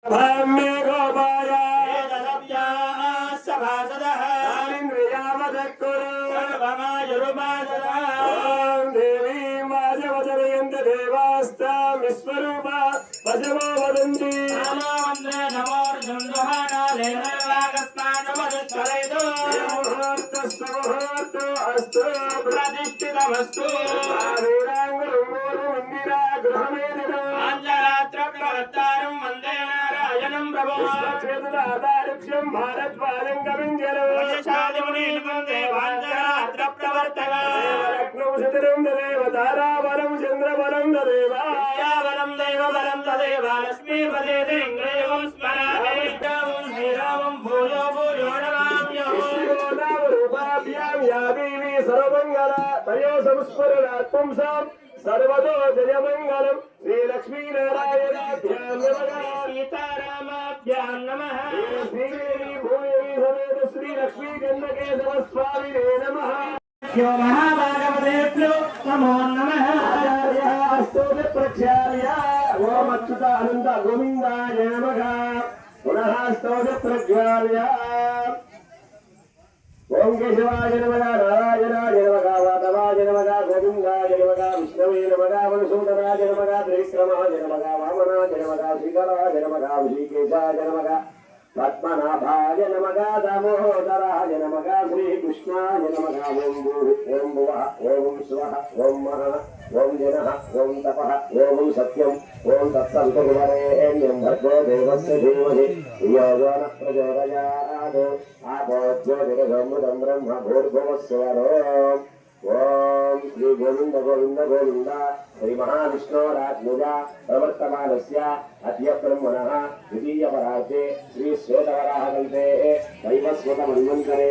भाम्ये गोपाय सभासदः सर्वमायुरुपासदः ॐ देवीं वाजवचरयन्त देवास्तां विश्वरूपा वचवो वदन्ति नमो वन्दे नमोर्जुन्दुहानालेनरागस्नानवदत्तरैतो मुहूर्तस्तु मुहूर्तो अस्तु प्रतिष्ठितमस्तु वीराङ्गुरुमूलमन्दिरा गृहमेदिनो आञ्जरात्रप्रवर्तारं वन्दे नारायणं प्रभो क्षेत्रदातारुक्ष्यं भारद्वाजङ्गमिञ्जलो यशादिमुनीन् देवाञ्जरात्रप्रवर्तक लग्नौ शतरं तदेव ताराबलं चन्द्रबलं तदेव याबलं दैवबलं तदेव लक्ष्मीपदे देङ्ग्रेवं स्मरामि श्रीरामं भूयो भूयो नमाम्यहं या देवी सर्वमङ्गला तयो संस्मरणात् पुंसां सर्वतो जयमङ्गलं श्रीलक्ष्मीनारायणाभ्यां नमः सीतारामाभ्यां नमः श्रीदेवी भूदेवी समेत श्रीलक्ष्मीकन्नकेशवस्वामिने नमः महाभागवतेभ्यो नमो नमः आचार्यास्तु प्रक्षाल्य ओम अच्युत अनंत गोविन्दाय नमः पुनः स्तोत्र प्रज्वाल्य ओम केशवाय नमः नारायणाय नमः वादवाय नमः गोविन्दाय नमः विष्णवे नमः मधुसूदनाय नमः त्रिविक्रमाय नमः वामनाय नमः श्रीधराय नमः ऋषिकेशाय नमः पद्मनाभाय नमः दामोदराय नमः श्रीकृष्णाय नमः ओम भुवः ओम स्वः ओम महः ओम जनः ओम तपः ओम सत्यम् ओम तत्सवितुर्वरेण्यं भर्गो देवस्य धीमहि धियो यो नः प्रचोदयात् आपोज्योतिरसमृतं ब्रह्म भूर्भुवस्वरो ओम श्री गोविंद गोविंद गोविंद श्री महाविष्णोरात्मजा प्रवर्तमानस्य अद्य ब्रह्मणः द्वितीय परार्थे श्री श्वेतवराहकल्पे दैवस्वतमन्वन्तरे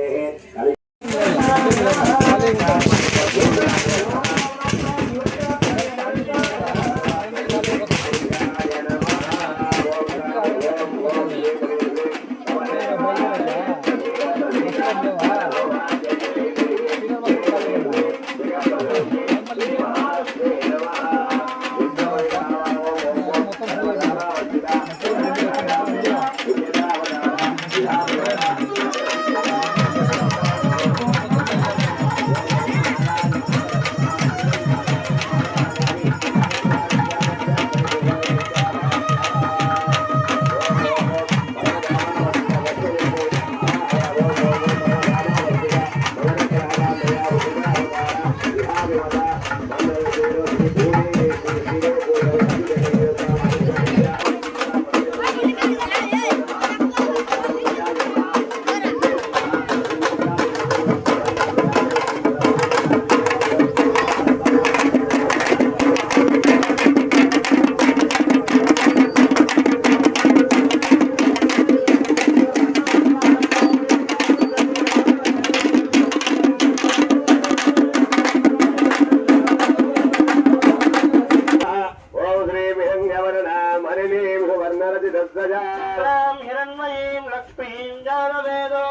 हिरण्मयीं लक्ष्मीं जानवेदो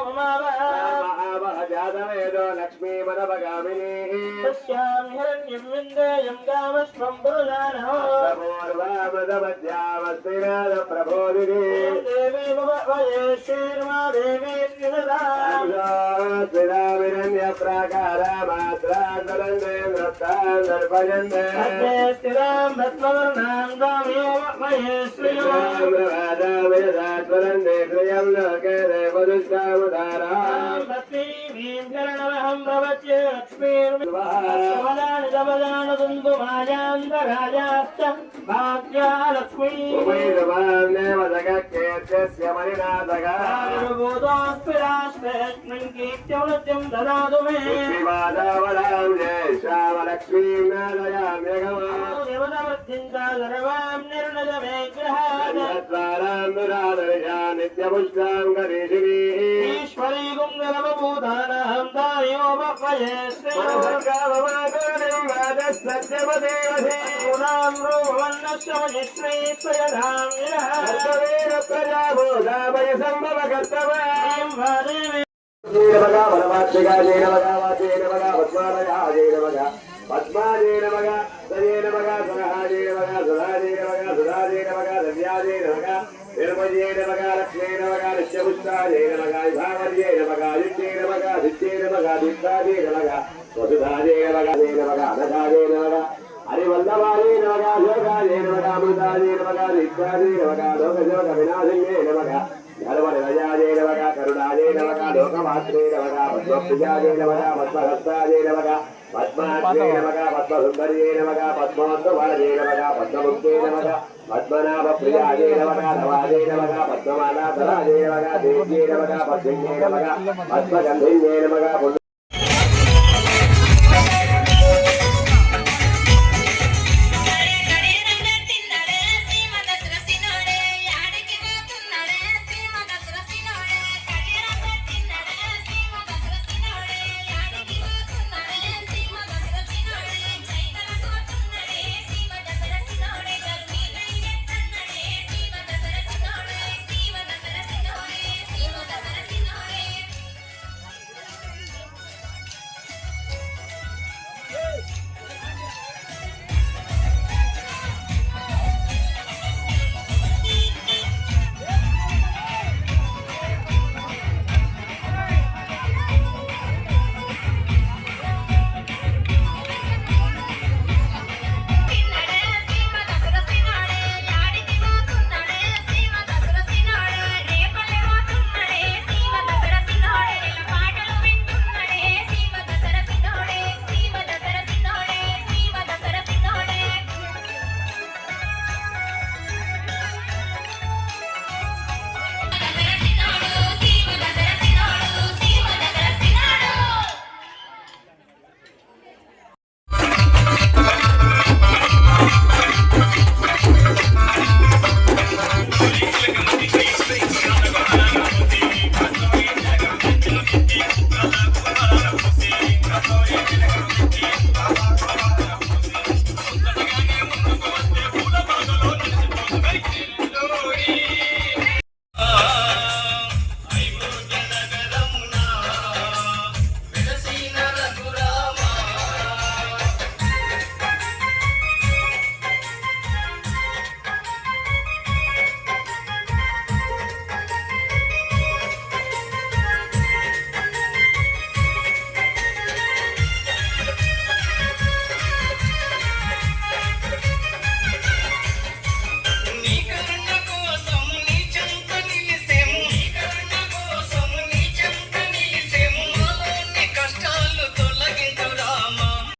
जातवेदो लक्ष्मी मनभगामिनीः तस्यां हिरण्यं विन्देयं गामश्वं पुरुषानः पूर्वामदमध्यामस्तिनाद प्रबोधिनी देवी भवये श्रीर्मा देवी त्रिविरण्य प्राकार मात्रान्तरन्दे नृत्तां दर्पयन्ते स्थिरां रत्नवर्णां गामयो मये श्रीरामराजाविरदात्वरन्दे श्रियं लोके देवदुष्टामुदारां लक्ष्मीं शरणमहं प्रवच्ये लक्ष्मीर्वदानि जपदान तुन्दुमायान्तरायाश्च भाग्या लक्ष्मी उभयदवान्नेव जगक्केत्यस्य मणिनाथगाभूतोऽस्मिरास्तेऽस्मिन् कीर्त्यौनत्यं ददातु मे विवादावलां जयश्यामलक्ष्मीं नादयाम्यगमा देवतावृद्धिं च सर्वां निर्णय मे गृहाद्वारां दुरादर्शा नित्यपुष्टां गरीषिणीः ईश्वरी कुन्दलमभूतानां दायोपये श्रीगावमागोणं वादसत्यमदेवधे गुणां रूपवन्नश्रमजिश्री स्वयधां विरहवेन प्रजाभूतामय सम्भवकर्तव्यं वादेवे नमः वनवाच्यगाये नमः वाचे नमः पद्मालयाये नमः पद्माये नमः सये नमः सरहाये नमः सुधाये नमः सुधाये नमः दव्याये नमः निर्मये नमः लक्ष्मे नमः नित्यपुष्टाये नमः विभावर्ये नमः आदित्ये नमः आदित्ये नमः दिक्काये नमः वसुधाये नमः अनघाये नमः हरिवल्लभाये नमः योगाये नमः अमृताये नमः दिक्काये नमः लोकजोग विनाशिन्ये नमः धर्मनिलयाये नमः करुणाये नमः लोकमात्रे नमः पद्मप्रियाये नमः पद्महस्ताये नमः पद्मात्रे नमः पद्मसुन्दर्ये नमः पद्मोत्तमाये नमः पद्ममुक्ते नमः पद्मनाभप्रियाये नमः नवाये नमः पद्ममालाधराये नमः देव्ये नमः पद्मिन्ये नमः पद्मगन्धिन्ये नमः